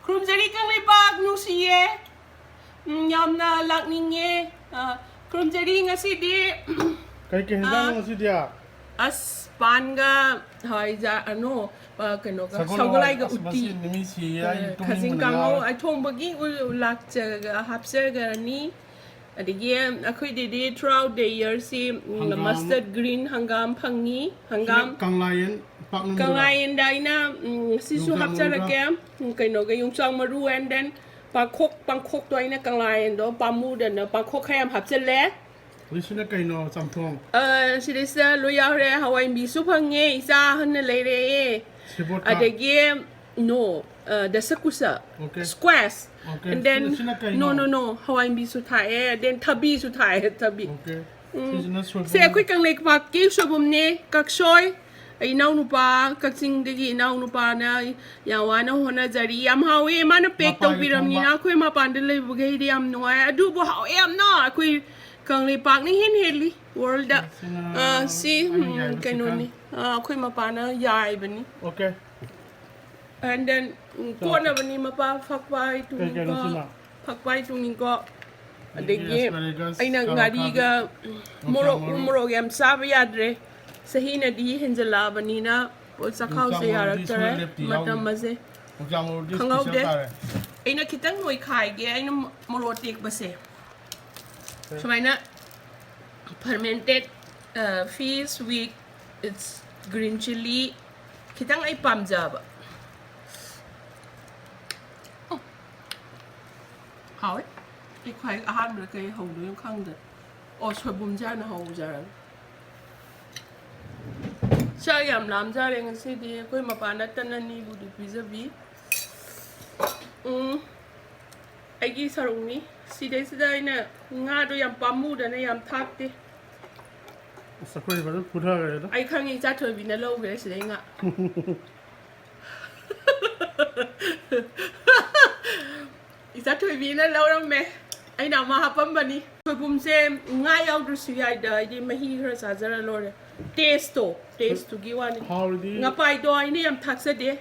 Krumjari kang lipak nusiye. Yamna lakninge. Krumjari ngasi di. Kay hindang ngasi dia. As panga haija ano kano ka Sagolhawai+pan Ooty. Kasing kango ay thongbagi ulak jaga hapsaga ni. Adigi akoy didi throughout the year si mustard green hangam phangi hangam kanglayen daina sisu hapsarake kano ga yung chang maru and then pangkok to ina kanglayen do pamu dan pangkok khayam hapsale Lisina kaino chamthong. Sirisa loyare Hawaii bisu phange isa han leire adagi no the sakusa squares and then no Hawaii bisu thai then thabi su thai thabi se akhoi kang lek pa ki sobum ne kaksoi ai nau nu pa kaksing degi nau nu pa na yawa na hona jari am hawe mana pek to biram ni na khoi ma pan de le bugai di am no adu bo haw am na akhoi kang lek pak ni hen heli world si kaino ni akhoi ma pa na yai bani okay and then kona bani mapa phakpai tuning ko adegi aina ngari ga moro yam sabe yadre sahina di henjala bani na sakhau se yarakare matam maze khangau de aina kitang noi khai ge aina moro tek base sumaina fermented fish with its green chili kitang ai pamjaba How it? It's quite a hard to get hold of your conduct. Or Soibumga hold jar. Shayam Lamjaring and City, Quimapana, would be I guess her only. See, there's a diner, Nado yam Pamud and I am Takti. I can't exactly be in a low wrestling. Is that to be in a lower me? I know Mahapambani. Soibumga ngai out to see I did my hearers as a lord. Taste to give one. Ngapaiga I am taxed de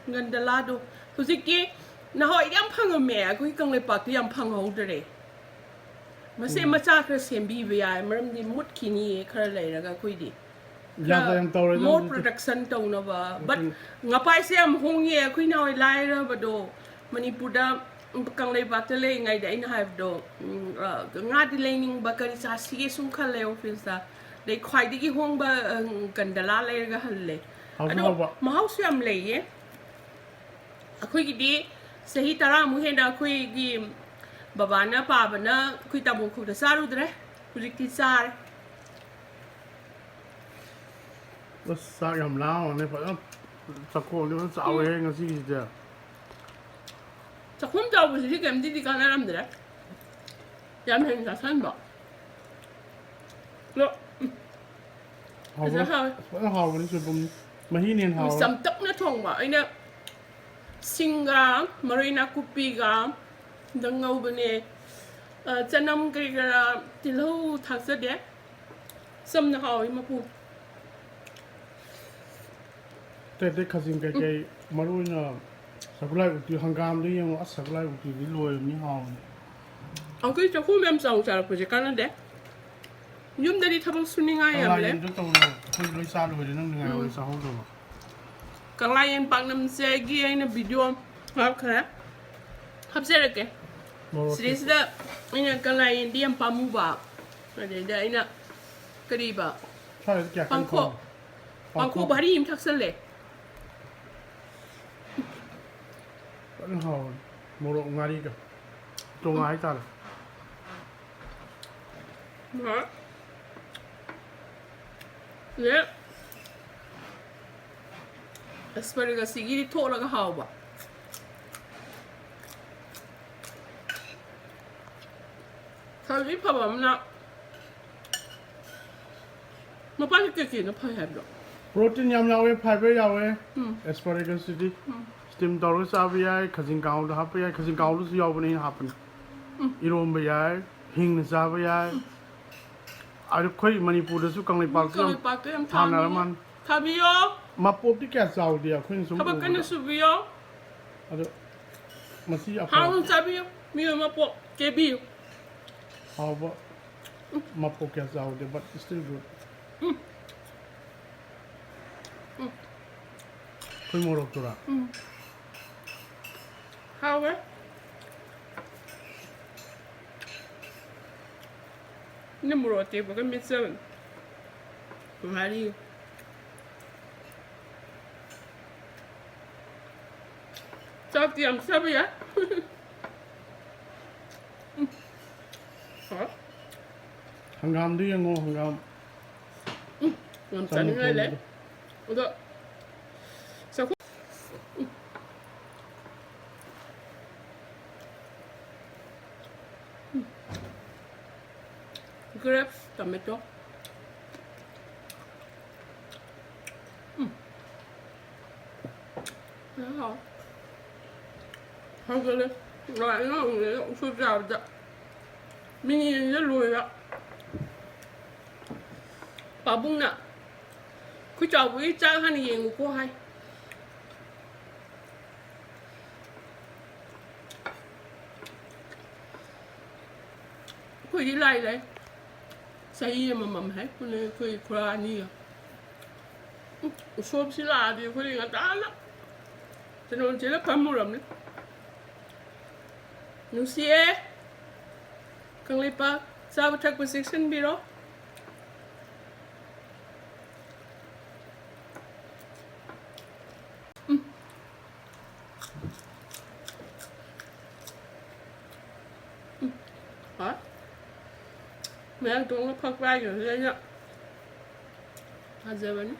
Gandalado. Huziki now I am pang me, I go come back to yam pang older. Mase massacres can be via Murm the Mutkini, Carla Quidi. More production tone of but Ngapai say I'm home here, Queen now a liar, but do Manipuri Mukbang battle ngay da have do nga dilaning bakari sa sige sung kale office they quite digi hong ba gandala le ga halle ano mahau siam le ye akoi gi sahi tara mu henda akoi gi babana pa bana kui tamu khu da saru dre project sar bas sa yam lao ne fa sa ko ni sa awe ngasi ja 자, 혼자 보시지 MDD가 사람들아. 얌행 다 산다. 너. Haore ni Soibum mahinin Haore. Samtak na thongba. Ay na singa, marina kupiga, dangaw bane. Chanam kaya tilaw thaksa de. Sam na Haore mapu. Te kasing kay maruna Sagolhawai+pan hangam di yung Sagolhawai+pan di loy ni Haore. Ang kaya sa kumem sa usara ko kanan de. Yung dari tabang suninga yam le. Yung to na kung loy sa loy nang ngayon sa hodo. Kanglayen pang nam segi ay na video hap kara. Hap serake. Sirisa ina kanglayen di ang pamuba. Ada ina kariba. Pangko bari im taksale. Haore moro ngari ka to ngai ta le asparagus sigiri to la haw ba Sabi pa ba na mapalik ke na pa heblo protein yam yawe fiber yawe asparagus city Steam dollar savia, cousin gown to happy, cousin gown to see over in happen. Iron by hing savia. I quite Manipuri Mukbang. Tanaraman. Tabio? Mapoti cats out there, Queen. How about Subio? Masih apa? How sabi yo? Miyo mapo kebi. How about mapok ya saude, but it's still good. Koi morok tura. How eh? Ni murote ba kan mitsan. Kumari. Sabi am sabi ya. Ha? Hangam di yang hangam. Ngam tani ngai le. Udo. Sa ko. Grapes, tomato. Ja. Har du Right, no, så jävla. Min egen loja. Babung na. Ku chào với trang han yen của cô hay. Ku đi lại đấy. Sai mà mầm hết ku ne ku kura ni. Shop sila di ku ringa tala. Tenon chela pamuram ni. Nusie. Kang lipa sa batak position biro. Hả? Mẹ ăn tuồng nó phật vai rồi đây nhá. Hả giờ vẫn.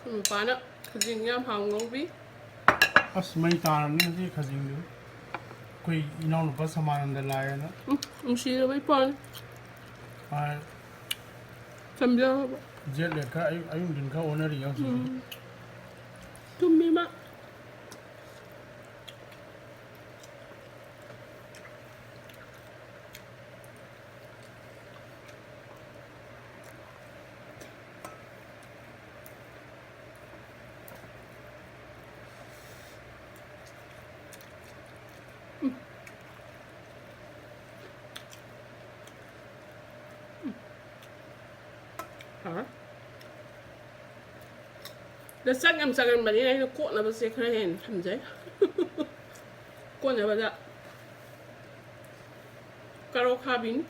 Không phán ạ. Cái gì nhám hàng ngon bí. As mai taran ni si khajing du. Koi inaw no pa saman anda laya na. Sila may pan. Ay Sambil jet le ka ayun din ka owner yaw si. tumi mak. Hả? Để sắc em sang mà đi này nó cuộn là bác sĩ khai hèn thầm giấy. Cuộn là bác dạ. Caro cabin.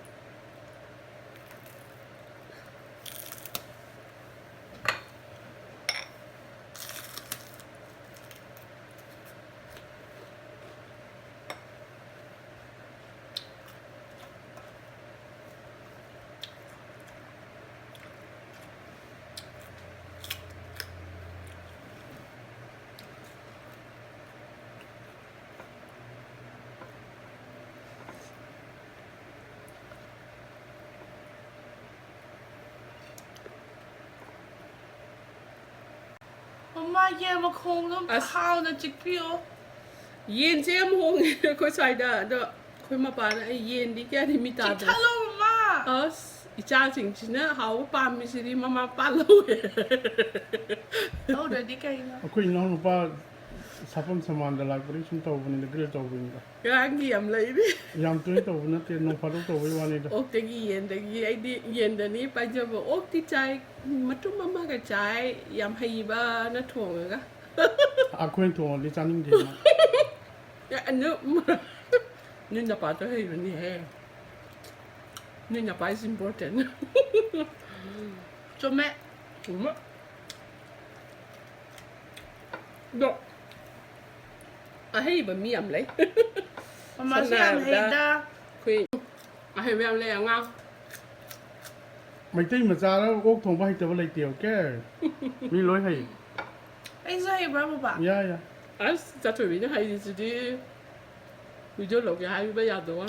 Mama ye mà không nó khao nó chích phiêu. Yen chứ em hông. Khôi xoay đã. Khôi mà bà này yen đi kia thì mi ta Chích thalo mama. Cha chỉnh chứ nè. Haore pa mi si đi mama pa lâu. Đâu rồi đi cái nó. Koi inaw no pa sapam saman anda laya pari sum taw bani de grill taw bani da. Cái anh nghiệm lấy đi. Yam tu taw bani te no pa taw bani wani da. Ốc tegi yen tegi ai đi yen đợt ní bây giờ bảo ốc tí chai mà chúng mama cái chai yam hay ba nó thuồng rồi cả. Aku yang tu li chaning de ma. Ya anh nữa nên là bà tôi hay rồi nè. Nên là bà is important. Cho mẹ. Đúng á. Được. À hay bà mi yam lấy. Mama sẽ ăn hết đa. Queen. À hay yam lấy ngang. Mai tai ma cha la ok thong ba hi te ba lai tiao ke. Mi loi hai. Anh sẽ hay bà bà. Ya ya. À za tuổi vì nó hay gì đi. Vì cho lộc cái hay bây giờ đồ ăn.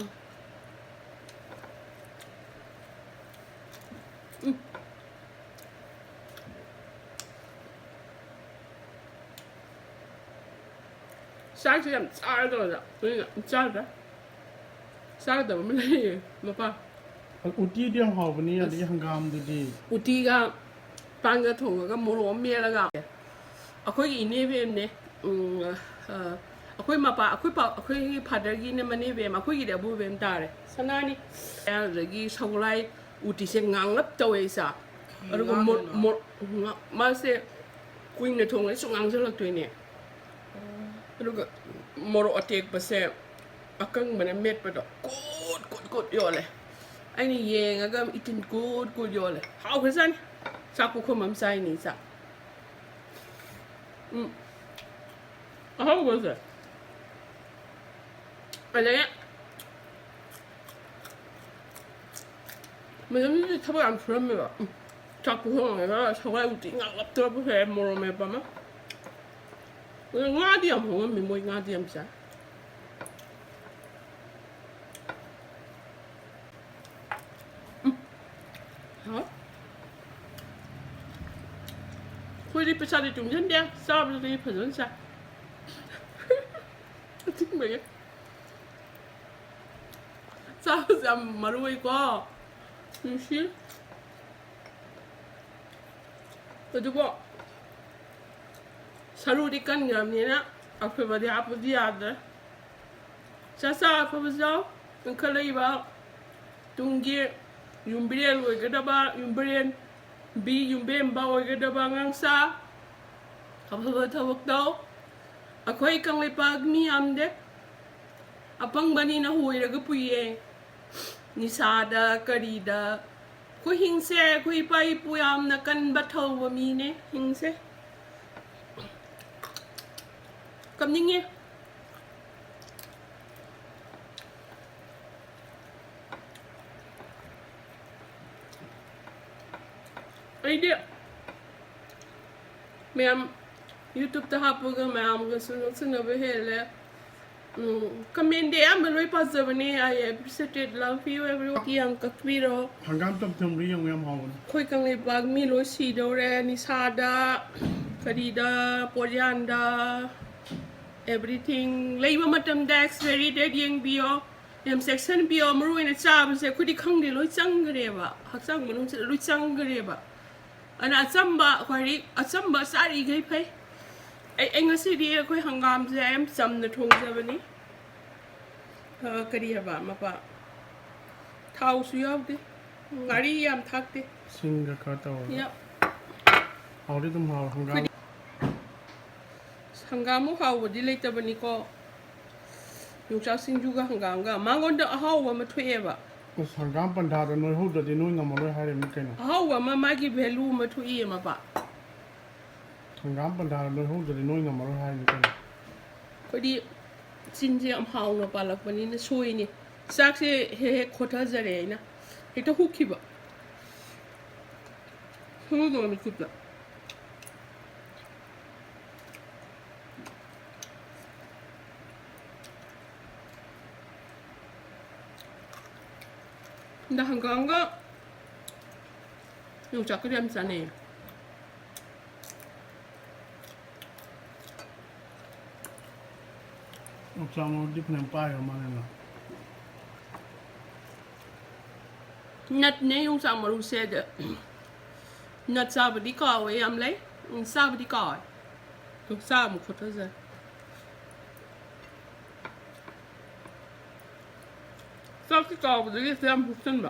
ꯆꯥꯛꯁꯦ ꯌꯥꯝ ꯆꯥꯔꯗꯧꯕ ꯅꯣꯏꯅ ꯆꯥꯗ꯭ꯔꯥ ꯆꯥꯒꯗꯕ ꯑꯃ ꯂꯩꯌꯦ ꯃꯄꯥ ꯎꯇꯤꯗꯤ ꯌꯥꯝ ꯍꯥꯎꯕꯅꯤ ꯑꯗꯒꯤ ꯍꯪꯒꯥꯝꯗꯨꯗꯤ ꯎꯇꯤꯒ ꯄꯥꯟꯒ ꯊꯣꯡꯉꯒ ꯃꯣꯔꯣꯛ ꯑꯃ ꯃꯦꯠꯂꯒ ꯑꯩꯈꯣꯏꯒꯤ ꯏꯅꯦꯕꯦꯝꯅꯦ ꯑꯩꯈꯣꯏ ꯃꯄꯥ ꯑꯩꯈꯣꯏꯒꯤ ꯐꯥꯗꯔꯒꯤꯅ ꯃꯅꯦꯕꯦꯝ ꯑꯩꯈꯣꯏꯒꯤꯗꯤ ꯑꯕꯨꯕꯦꯝ ꯇꯥꯔꯦ ꯁꯅꯥꯅꯤ ꯑꯗꯨꯗꯒꯤ ꯁꯒꯣꯜꯍꯋꯥꯏ ꯎꯇꯤꯁꯦ ꯉꯥꯡꯂꯞ ꯇꯧꯋꯦ ꯏꯆꯥ ꯑꯗꯨꯒ ꯃꯥꯁꯦ ꯀꯨꯏꯅ ꯊꯣꯡꯉꯗꯤ ꯁꯨꯝ ꯉꯥꯡꯁꯤꯜꯂꯛꯇꯣꯏꯅꯦ ꯑꯗꯨꯒ ꯃꯣꯔꯣꯛ ꯑꯇꯦꯛꯄꯁꯦ ꯑꯀꯪꯕꯅ ꯃꯦꯠꯄꯗꯣ ꯀꯨꯠ ꯀꯨꯠ ꯀꯨꯠ ꯌꯣꯜꯂꯦ ꯑꯩꯅ ꯌꯦꯡꯉꯒ 이tin ꯀꯨꯠ ꯀꯨꯠ ꯌꯣꯜꯂꯦ ꯍꯥꯎꯈ꯭ꯔꯖꯥꯠꯅꯤ ꯆꯥꯛ ꯄꯨꯈꯝ ꯑꯃ ꯆꯥꯏꯅꯤ ꯏꯆꯥ ꯑꯍꯥꯎꯕꯁꯦ ꯑꯗꯒꯤ ꯃꯦꯗꯥꯝꯁꯤꯗꯤ ꯊꯕꯛ ꯌꯥꯝ ꯁꯨꯔꯝꯃꯦꯕ ꯆꯥꯛ ꯄꯨꯈꯝꯒ ꯁꯒꯣꯜꯍꯋꯥꯏ ꯎꯇꯤ ꯉꯥꯛꯂꯞ ꯇꯧꯔ ꯄꯨꯊꯣꯛꯑꯦ ꯃꯣꯔꯣꯛ ꯃꯦꯠꯄ ꯑꯃ ꯉꯥꯗꯤ ꯌꯥꯝ ꯍꯣꯡꯉꯝꯃꯤ ꯃꯣꯏ ꯉꯥꯗꯤ ꯌꯥꯝ ꯆꯥꯏ ꯑꯩꯈꯣꯏꯗꯤ ꯄꯩꯁꯥꯗꯤ ꯇꯨꯡꯁꯤꯟꯗꯦ ꯆꯥꯕꯗꯨꯗꯤ ꯐꯖꯅ ꯆꯥꯏ ꯑꯊꯤꯡꯕꯒꯤ ꯆꯥꯕꯁꯦ ꯌꯥꯝ ꯃꯔꯨ ꯑꯣꯏꯀꯣ ꯅꯨꯡꯁꯤ ꯑꯗꯨꯕꯨ ꯁꯔꯨꯗꯤ ꯀꯟꯈ꯭ꯔꯕꯅꯤꯅ ꯑꯐꯕꯗꯤ ꯍꯥꯞꯄꯗꯤ ꯌꯥꯗ꯭ꯔꯦ ꯆꯥ ꯑꯐꯕ ꯆꯥꯎ ꯏꯟꯈꯠꯂꯛꯏꯕ ꯇꯨꯡꯒꯤ ꯌꯨꯝꯕꯤꯔꯦꯜ ꯑꯣꯏꯒꯗꯕ ꯌꯨꯝꯕꯦꯝꯕ ꯑꯣꯏꯒꯗꯕ ꯑꯉꯥꯡꯁꯥ ꯑꯐꯕ ꯊꯕꯛ ꯇꯧ ꯑꯩꯈꯣꯏ ꯀꯪꯂꯩꯄꯥꯛ ꯃꯤ ꯌꯥꯝꯗꯦ ꯑꯄꯪꯕꯅꯤꯅ ꯍꯣꯏꯔꯒ ꯄꯨꯏꯌꯦ ꯅꯤꯁꯥꯗ ꯀꯔꯤꯗ ꯑꯩꯈꯣꯏ ꯍꯤꯡꯁꯦ ꯑꯩꯈꯣꯏ ꯏꯄꯥ ꯏꯄꯨ ꯌꯥꯝꯅ ꯀꯟꯕ ꯊꯧꯕ ꯃꯤꯅꯦ ꯍꯤꯡꯁꯦ ꯀꯞꯅꯤꯡꯉꯦ ꯑꯩꯗꯤ ꯃꯌꯥꯝ ꯌꯨꯇꯨꯕꯇ ꯍꯥꯞꯄꯒ ꯃꯌꯥꯝꯒꯁꯨ ꯅꯣꯛꯁꯤꯟꯅꯕ ꯍꯦꯜꯂꯦ ꯀꯃꯦꯟꯗꯤ ꯑꯌꯥꯝꯕ ꯂꯣꯏ ꯄꯥꯖꯕꯅꯦ ꯑꯥꯏ ꯑꯦꯄ꯭ꯔꯤꯁꯤꯌꯦꯇꯦꯠ ꯂꯚ ꯌꯨ ꯑꯦꯚ꯭ꯔꯤ ꯌꯥꯝ ꯀꯛꯄꯤꯔꯣ ꯍꯪꯒꯥꯝ ꯆꯝꯊꯣꯡꯗꯨ ꯌꯦꯡꯉꯨ ꯌꯥꯝ ꯍꯥꯎꯕꯅꯤ ꯑꯩꯈꯣꯏ ꯀꯪꯂꯩꯄꯥꯛ ꯃꯤ ꯂꯣꯏ ꯁꯤꯗꯧꯔꯦ ꯅꯤꯁꯥꯗ ꯀꯔꯤꯗ ꯄꯣꯔꯌꯥꯟꯗ ꯑꯦꯚ꯭ꯔꯤꯊꯤꯡ ꯂꯩꯕ ꯃꯇꯝꯗ ꯑꯦꯛꯁꯄꯥꯏꯔꯤ ꯗꯦꯠ ꯌꯦꯡꯕꯤꯌꯣ ꯌꯥꯝ ꯆꯦꯛꯁꯤꯟꯕꯤꯌꯣ ꯃꯔꯨ ꯑꯣꯏꯅ ꯆꯥꯕꯁꯦ ꯑꯩꯈꯣꯏꯗꯤ ꯈꯪꯗꯦ ꯂꯣꯏ ꯆꯪꯈ꯭ꯔꯦꯕ ꯍꯛꯆꯥꯡ ꯃꯅꯨꯡꯁꯤꯗ ꯂꯣꯏ ꯆꯪꯈ꯭ꯔꯦꯕ ꯑꯗꯨꯅ ꯑꯆꯝꯕ ꯈ꯭ꯋꯥꯏꯗꯒꯤ ꯑꯆꯝꯕ ꯆꯥꯔꯤꯈꯩ ꯐꯩ ꯑꯩ ꯉꯁꯤꯗꯤ ꯑꯩꯈꯣꯏ ꯍꯪꯒꯥꯝꯁꯦ ꯌꯥꯝ ꯆꯝꯅ ꯊꯣꯡꯖꯕꯅꯤ ꯀꯔꯤ ꯍꯥꯏꯕ ꯃꯄꯥ ꯊꯥꯎꯁꯨ ꯌꯥꯎꯗꯦ ꯉꯥꯔꯤ ꯌꯥꯝ ꯊꯥꯛꯇꯦ ꯁꯤꯡꯒ ꯈꯔ ꯇꯧꯔꯒ ꯍꯥꯎꯗꯤ ꯑꯗꯨꯝ ꯍꯥꯎ ꯍꯪꯒꯥꯝ ꯍꯪꯒꯥꯝꯃꯨꯛ ꯍꯥꯎꯕꯗꯤ ꯂꯩꯇꯕꯅꯤꯀꯣ ꯌꯣꯡꯆꯥꯛ ꯁꯤꯡꯖꯨꯒ ꯍꯪꯒꯥꯝꯒ ꯃꯉꯣꯟꯗ ꯑꯍꯥꯎꯕ ꯑꯃ ꯊꯣꯛꯑꯦꯕ ꯑꯁ ꯍꯪꯒꯥꯝ ꯄꯟꯊꯥꯗ ꯅꯣꯏꯍꯧꯗ꯭ꯔꯗꯤ ꯅꯣꯏ ꯉꯝꯃꯔꯣꯏ ꯍꯥꯏꯔꯤꯕꯅꯤ ꯀꯩꯅꯣ ꯑꯍꯥꯎꯕ ꯑꯃ ꯃꯥꯒꯤ ꯚꯦꯂꯨ ꯑꯃ ꯊꯣꯛꯏ ꯃꯄꯥ ꯍꯪꯒꯥꯝ ꯄꯟꯊꯥꯗ ꯅꯣꯏꯍꯧꯗ꯭ꯔꯗꯤ ꯅꯣꯏ ꯉꯝꯃꯔꯣꯏ ꯍꯥꯏꯔꯤꯕꯅꯤ ꯀꯩꯅೋ ꯑꯩꯈꯣꯏꯗꯤ ꯆꯤꯟꯁꯦ ꯌꯥꯝ ꯍꯥꯎꯅ ꯄꯥꯜꯂꯛꯄꯅꯤꯅ ꯁꯣꯏꯅꯤ ꯆꯥꯛꯁꯦ ꯍꯦꯛ ꯍꯦꯛ ꯈꯣꯊꯖꯔꯦ ꯑꯩꯅ ꯍꯦꯛꯇ ꯍꯨꯛꯈꯤꯕ ꯍꯨꯗꯣ ꯃꯤꯠꯀꯨꯞꯇ 근데 한강과 용자ቅ이 참 싸네. ꯆꯥꯎꯅꯗꯤ ꯐꯅꯌꯥꯝ ꯄꯥꯏꯔ ꯃꯥꯜꯂꯦꯅ ꯅꯠꯅꯦ 용자 ꯃꯔꯨꯁꯦꯗ ꯅꯠ ꯆꯥꯕꯗꯤ ꯀꯥꯎꯋꯦ ꯌꯥꯝ ꯂꯩ ꯆꯥꯕꯗꯤ ꯀꯥꯎꯋꯦ ꯌꯣꯡꯆꯥ ꯑꯃꯨꯛ ꯈꯣꯠꯊꯖꯔꯦ ꯆꯥꯛꯁꯤ ꯀꯥꯎꯕꯗꯒꯤ ꯌꯥꯝ ꯍꯨꯛꯆꯟꯕ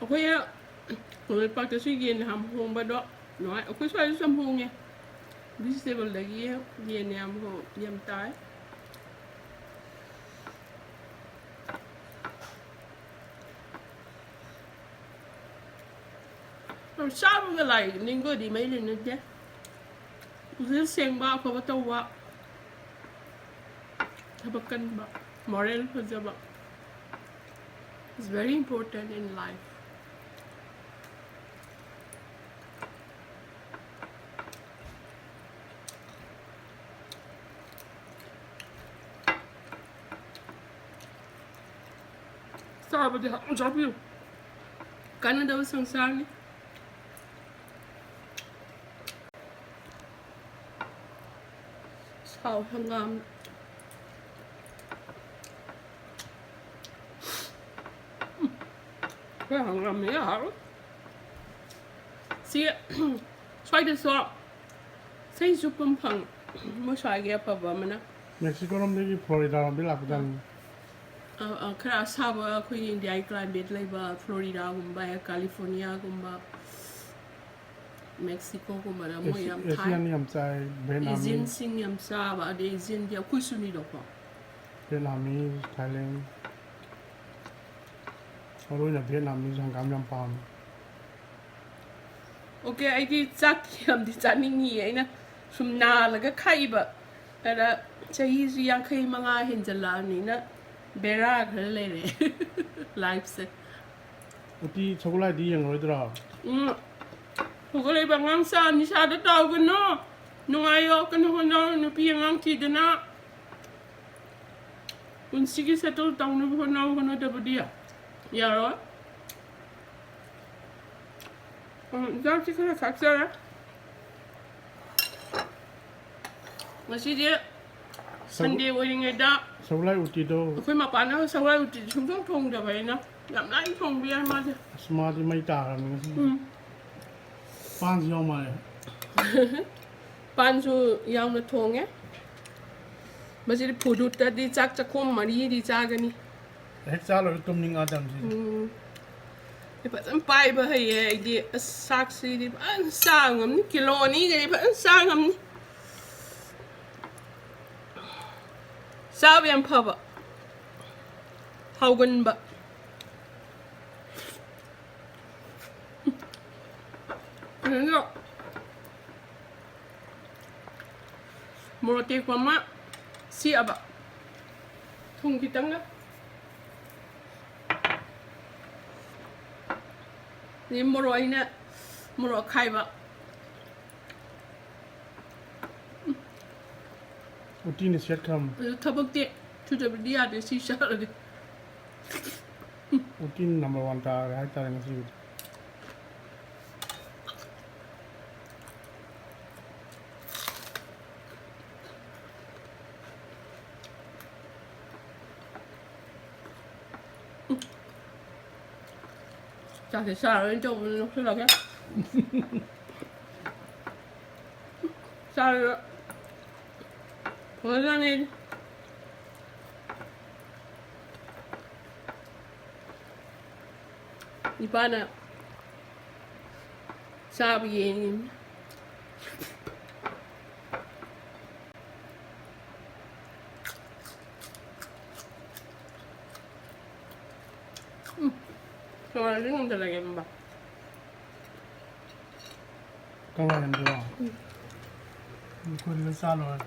ꯑꯩꯈꯣꯏ ꯂꯩꯄꯥꯛꯇꯁꯨ ꯌꯦꯟ ꯌꯥꯝ ꯍꯣꯡꯕꯗꯣ ꯅꯨꯡꯉꯥꯏ ꯑꯩꯈꯣꯏ ꯁ꯭ꯋꯥꯏꯗꯁꯨ ꯌꯥꯝ ꯍꯣꯡꯉꯦ ꯚꯤꯖꯤꯇꯦꯕꯜꯗꯒꯤ ꯌꯦꯟ ꯌꯥꯝ ꯇꯥꯏ Sabi ka like, linggo di may linod niya. Kasi siyang ba ako batawa. Habakan ba? Moral pa siya ba? It's very important in life. Sabi dia, sabi yun. Kanan daw isang sali. Sao hangam. Hangam niya haro. Sige, try this out. Say Soibumga. Mo try kaya pa ba man na? Mexico rom degi Florida rom bila putan. Kaya saba ko yung di ay climate like ba Florida gumba, California gumba, Mexico gumba na mo yung Asian yam chai Vietnam. Asian sing yung saba, the Asian dia kusuni do ko. Vietnamese, Thailand. Oro na Vietnamese hangam yam pan. Okay, ay di sak yam di saning ni ay na sumna laga kaiba. Pero chahi siyang kay mga hinjala ni na bera kale life se. Uti chocolate di yang rodra. Ko le bangang sa ni sa da taw ko no. Nung ayo ko no no piangang ti na. Un sige settle down no ko no da dia. Ya ro. Dati ko na kaksa. Masih dia Sunday wedding ada. Chocolate uti do. Aku mapan aku sawai uti chung thong dah bay na. Gam lai thong biar macam. Smart di mai ta ram ngasi. Pan siyo ma. Pan su yang na thong eh. Masih di pudut tadi cak cakum mari di cagani. Ek cha lo tum ning adam si. Lepas sampai bahaya dia saksi di pan sangam ni kilo ni jadi pan sangam ni. Sabi ang paba. Haugan ba? Ano? Murati ko ma siya ba? Kung kita nga. Ni muro ay na muro kay ba? Uti ni siat kam. Tabak dia tu dia ada sisa lagi. Uti number 1 ta hai ta ngasi. Jadi saya itu nak lagi. Saya Wala ni. Iba na. Sabi yun. So, ano yung talaga yun ba? Kang yan do. Ko ni sa lo.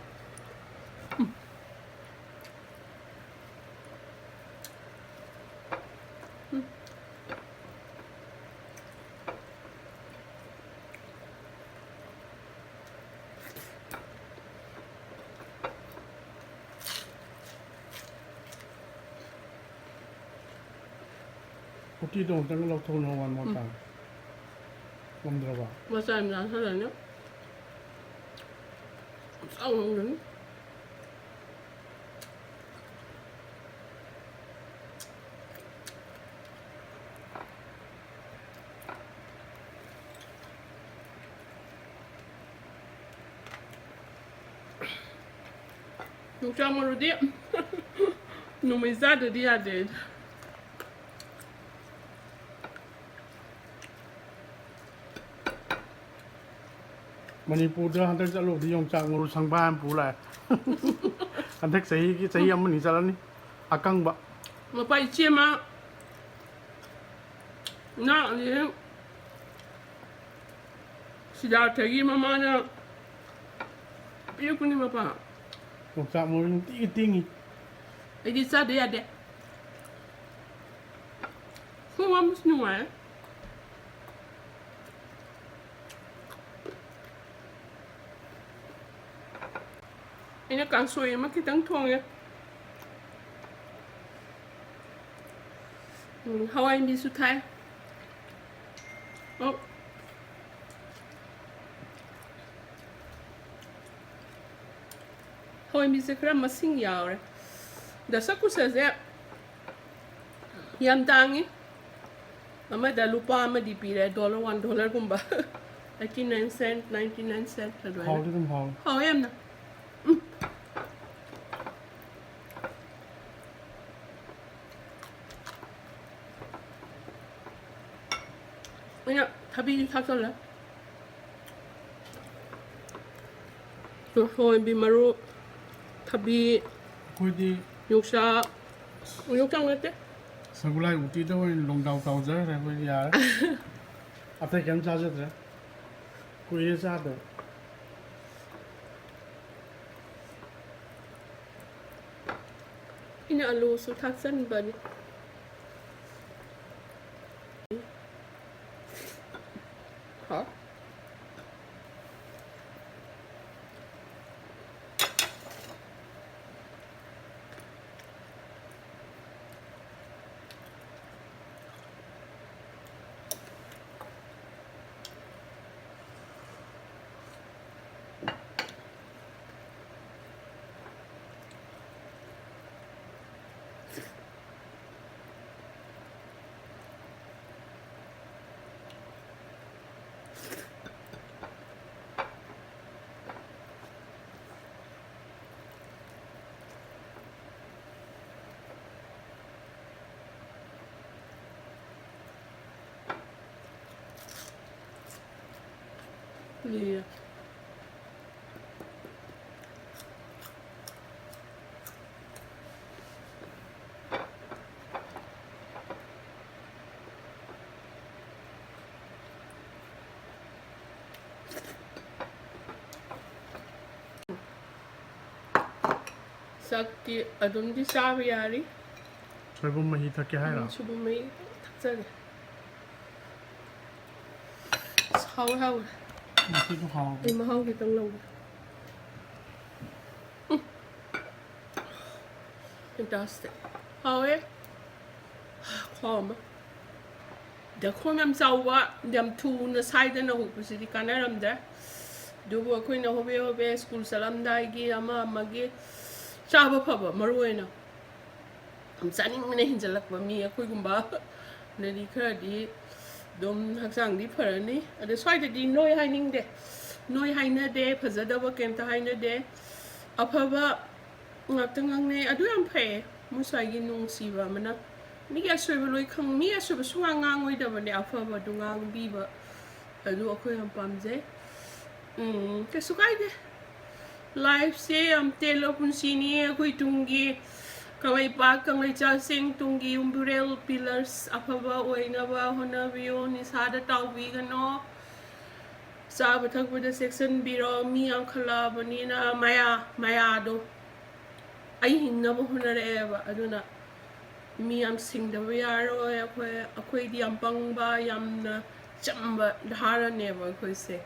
Uti dong tang lo thong no wan mo ta. Lam dra ba. Masa yung nasa lang yun? Ang lang. Yung siya marudi. Numizado dia did. Manipur da han ta lo di yong chang ru sang ban pu lai. An thek sei ki sei am ni sa ni. Akang ba. Mapai chia ma. Na ni. 시작되기 마마는 삐꾸니 마빠. 옥상 모르는 띵이 이디 싸돼야 돼. 그거 무슨 영화야? Ini càng xuôi mà cái tấn thong ấy. Hawaii đi suốt thái. Oh. Hawaii đi sẽ kram masing yao rồi. Đã sắc cũng sẽ dễ. Yam tang ấy. Ama đã lupa mà đi pi $1 $1 cũng ba. 99 cent 99 cent là rồi. hao đi tầm hao Hao em nè. 그냥 답이 샀을래? 소인 비마루 답이 Kuti 욕사 욕장 했대? Sagolhawai+pan đâu lòng đầu cầu giờ này bây giờ à thấy kiểm tra chưa thế quy ra được Ini alu su taksan bani. Hả? Lìa. Sakti adun di sabi yari. Soibumga hi thak hai ra Subu mai thaksa. Haore Haore. Thì cũng hao Em mà không thì tăng lâu. Fantastic. Haore. Khom. Da khom yam zawa yam tu na side na hu pusi di kanaram da. Dubu akoy na hobe school salam dai gi ama magi chaba phaba maruena. Am saning na hinjalak ba mi akoy gumba. Na di khara di dom haksang di pharani ada swai di noi haining de noi haina de phajadaba kemta haina de aphaba ngaptangang ne adu yam phe musai gi nung siba mana mi ya soiba loi khang mi ya soiba sunga ngang oi da bane aphaba dungang bi ba adu akhoi am pamje ke sukai de life se am telo pun sini akhoi tungi Kawai pa kang cha sing tunggi umbrel pillars apaba oina ba hona bio ni sada tawbi gano sa bathak bada section biro mi ang khala bani na maya do ai hinna bo hona re ba aduna mi am sing da yaro akhoi di am pang ba yam na chamba dhara ne ba khoi se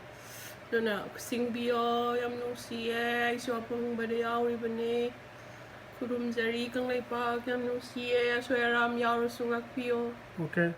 dona sing bio yam no si e so pang ba de yawi bane Kurum jari kang lai pa kyam no siya so ram yaw sungak pio. ok